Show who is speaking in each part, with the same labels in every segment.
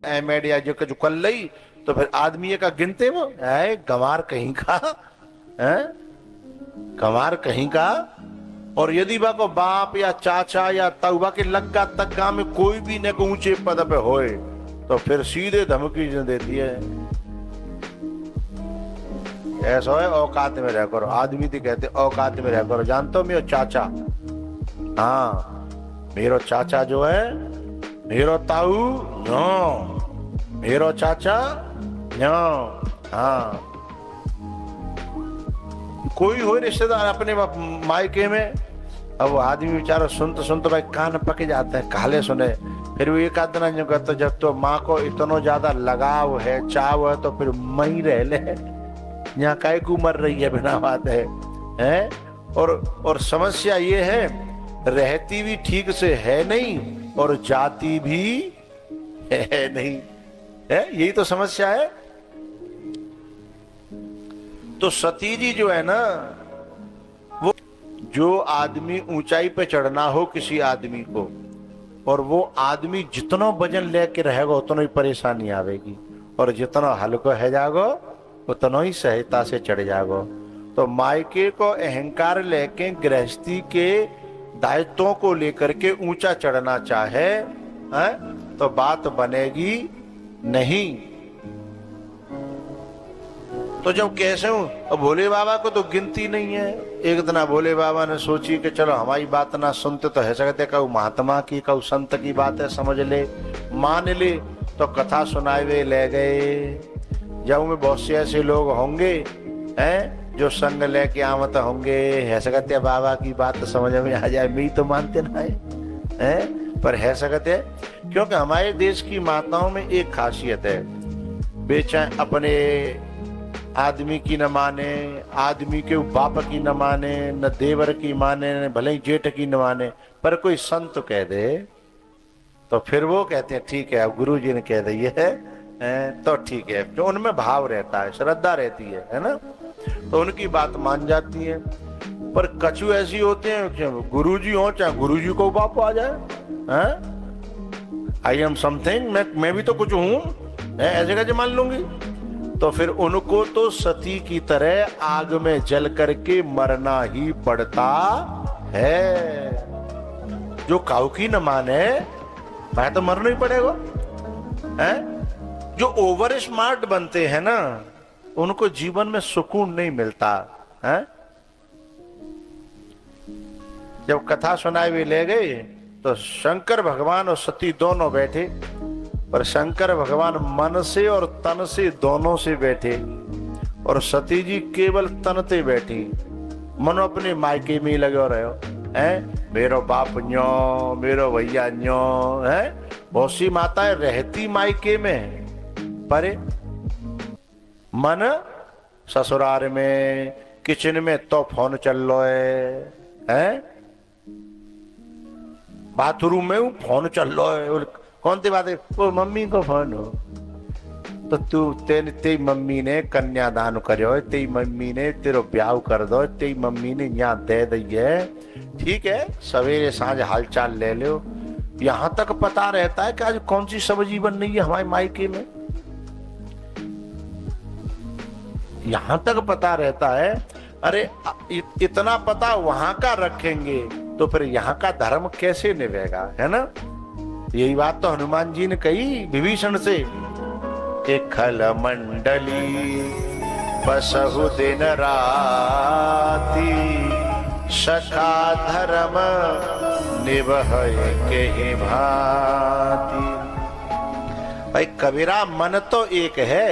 Speaker 1: एमेड या जो कुछ कर लई तो फिर आदमी का गिनते वो है गंवार कहीं का है, गंवार कहीं का। और यदि बा को बाप या चाचा या तउबा के लग्गा तग्गा में कोई भी न को ऊंचे पद पे होए तो फिर सीधे धमकी देती है, ऐसा है औकात में रह करो। आदमी तो कहते औकात में रह करो। जानते हो मेरो चाचा, हाँ मेरो चाचा जो है, मेरो ताऊ नो, मेरो चाचा नो, हाँ कोई हो रिश्तेदार अपने मायके में, अब वो आदमी बेचारा सुनते भाई कान पक जाते हैं, काले सुने। फिर वो एक आध दिन कहते जब तो माँ को इतना ज्यादा लगाव है, चाव है, तो फिर मई रह ले, यहाँ काय को मर रही है बिना बात है? और समस्या ये है, रहती भी ठीक से है नहीं और जाती भी है नहीं, है यही तो समस्या है। तो सती जी जो है ना, वो जो आदमी ऊंचाई पे चढ़ना हो किसी आदमी को, और वो आदमी जितना वजन लेके रहेगा उतना ही परेशानी आवेगी, और जितना हल्का है जागो उतना ही सहजता से चढ़ जागो। तो मायके को अहंकार लेके गृहस्थी के दायित्वों को लेकर के ऊंचा चढ़ना चाहे तो बात बनेगी नहीं। तो जब कैसे हूं, अब भोले बाबा को तो गिनती नहीं है। एक दिन भोले बाबा ने सोची कि चलो हमारी बात ना सुनते तो है सकते कहू महात्मा की कहू संत की बात है, समझ ले मान ले, तो कथा सुनाए वे ले गए। जब में बहुत से ऐसे लोग होंगे हैं जो संग लेके आवत होंगे, है सकते बाबा की बात तो समझ में आ जाए, मैं तो मानते ना है पर है सकते, क्योंकि हमारे देश की माताओं में एक खासियत है, बेचाए अपने आदमी की न माने, आदमी के बाप की न माने, न देवर की माने, न भले ही जेठ की न माने, पर कोई संत कह दे तो फिर वो कहते हैं ठीक है, अब गुरु जी ने कह दिया है तो ठीक है। जो उनमें भाव रहता है, श्रद्धा रहती है ना, तो उनकी बात मान जाती है। पर कछु ऐसी होते हैं गुरु जी हो चाहे गुरु जी को बाप आ जाए, आई एम समथिंग, मैं भी तो कुछ हूं, ऐसे कैसे मान लूंगी। तो फिर उनको तो सती की तरह आग में जल करके मरना ही पड़ता है। जो काऊ की न माने भाई तो मरना ही पड़ेगा, है? जो ओवर स्मार्ट बनते हैं ना, उनको जीवन में सुकून नहीं मिलता है। जब कथा सुनाई भी ले गए तो शंकर भगवान और सती दोनों बैठे, पर शंकर भगवान मन से और तन से दोनों से बैठे, और सती जी केवल तन से बैठी, मनो अपने मायके में ही लगे रहे हो, हैं मेरो बाप न्यो, मेरो भैया न्यो, है बहुत सी माताएं रहती मायके में, पर मन ससुराल में, किचन में तो फोन चल लो है? बाथरूम में फोन चल लो है, कौन सी बात है, वो मम्मी को फोन हो, तो तू तेरी मम्मी ने कन्यादान करो, तेरी मम्मी ने तेरो ब्याह कर दो, तेरी मम्मी ने यहाँ दे दी है, ठीक है सवेरे सांझ हालचाल ले लो। यहाँ तक पता रहता है कि आज कौन सी सब्जी बन रही है हमारे मायके में, यहाँ तक पता रहता है। अरे इतना पता वहां का रखेंगे तो फिर यहाँ का धर्म कैसे निभेगा, है ना। यही बात तो हनुमान जी ने कही विभीषण से कि खल मंडली बसहु दिन राती, सखा धर्म निभय के भांति। भाई कबीरा मन तो एक है,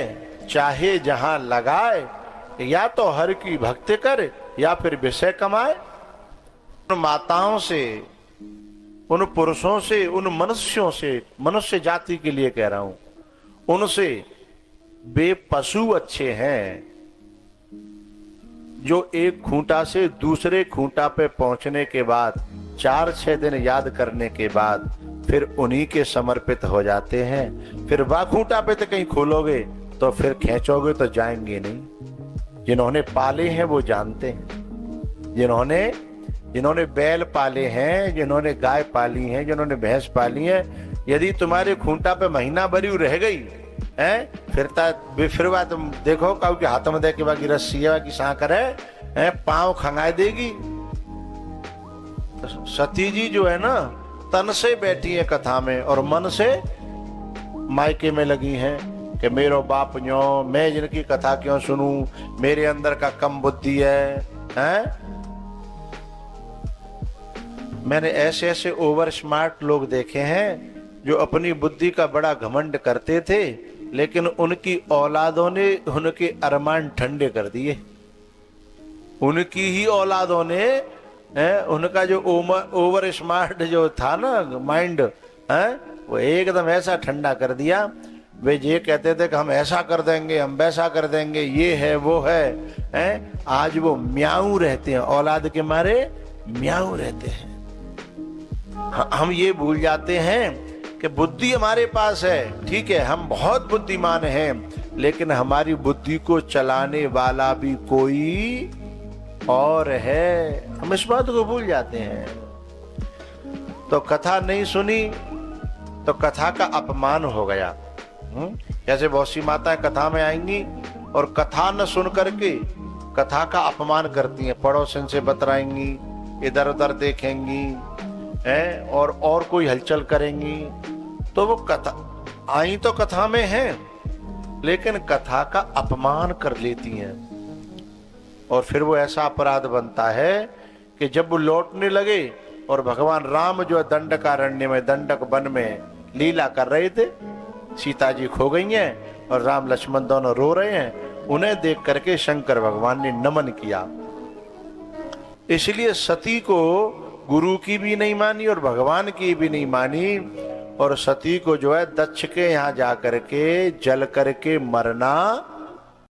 Speaker 1: चाहे जहां लगाए, या तो हर की भक्ति करे या फिर विषय कमाए। उन माताओं से, उन पुरुषों से, उन मनुष्यों से, मनुष्य जाति के लिए कह रहा हूं, उनसे वे पशु अच्छे हैं जो एक खूंटा से दूसरे खूंटा पे पहुंचने के बाद 4-6 दिन याद करने के बाद फिर उन्हीं के समर्पित हो जाते हैं। फिर वह खूंटा पे तो कहीं खोलोगे तो फिर खींचोगे तो जाएंगे नहीं। जिन्होंने पाले हैं वो जानते हैं, जिन्होंने बैल पाले हैं, जिन्होंने गाय पाली है, जिन्होंने भैंस पाली है, यदि तुम्हारे खूंटा पे महीना भरी रह गई है, फिर बात तुम देखो काऊ के हाथ में दे के बाकी रस्सी है बाकी सांकर है, पांव खंगाए देगी। तो सती जी जो है ना, तन से बैठी है कथा में और मन से मायके में लगी हैं कि मेरो बाप न्यो, मैं जिनकी कथा क्यों सुनूं, मेरे अंदर का कम बुद्धि है? मैंने ऐसे ऐसे ओवर स्मार्ट लोग देखे हैं जो अपनी बुद्धि का बड़ा घमंड करते थे, लेकिन उनकी औलादों ने उनके अरमान ठंडे कर दिए। उनकी ही औलादों ने उनका जो ओवर स्मार्ट जो था ना माइंड वो एकदम ऐसा ठंडा कर दिया। वे ये कहते थे कि हम ऐसा कर देंगे, हम वैसा कर देंगे, ये है वो है, आज वो म्याऊ रहते हैं, औलाद के मारे म्याऊ रहते हैं। हम ये भूल जाते हैं कि बुद्धि हमारे पास है, ठीक है, हम बहुत बुद्धिमान हैं, लेकिन हमारी बुद्धि को चलाने वाला भी कोई और है। हम इस बात को भूल जाते हैं। तो कथा नहीं सुनी तो कथा का अपमान हो गया। जैसे बहुत सी माताएं कथा में आएंगी और कथा न सुन करके कथा का अपमान करती हैं, पड़ोसन से बतराएंगी, इधर उधर देखेंगी और कोई हलचल करेंगी। तो वो कथा आई तो कथा में है, लेकिन कथा का अपमान कर लेती हैं। और फिर वो ऐसा अपराध बनता है कि जब वो लौटने लगे और भगवान राम जो दंडकारण्य में, दंडक वन में लीला कर रहे थे, सीता जी खो गई हैं और राम लक्ष्मण दोनों रो रहे हैं, उन्हें देख करके शंकर भगवान ने नमन किया। इसलिए सती को गुरु की भी नहीं मानी और भगवान की भी नहीं मानी, और सती को जो है दक्ष के यहाँ जा करके जल करके मरना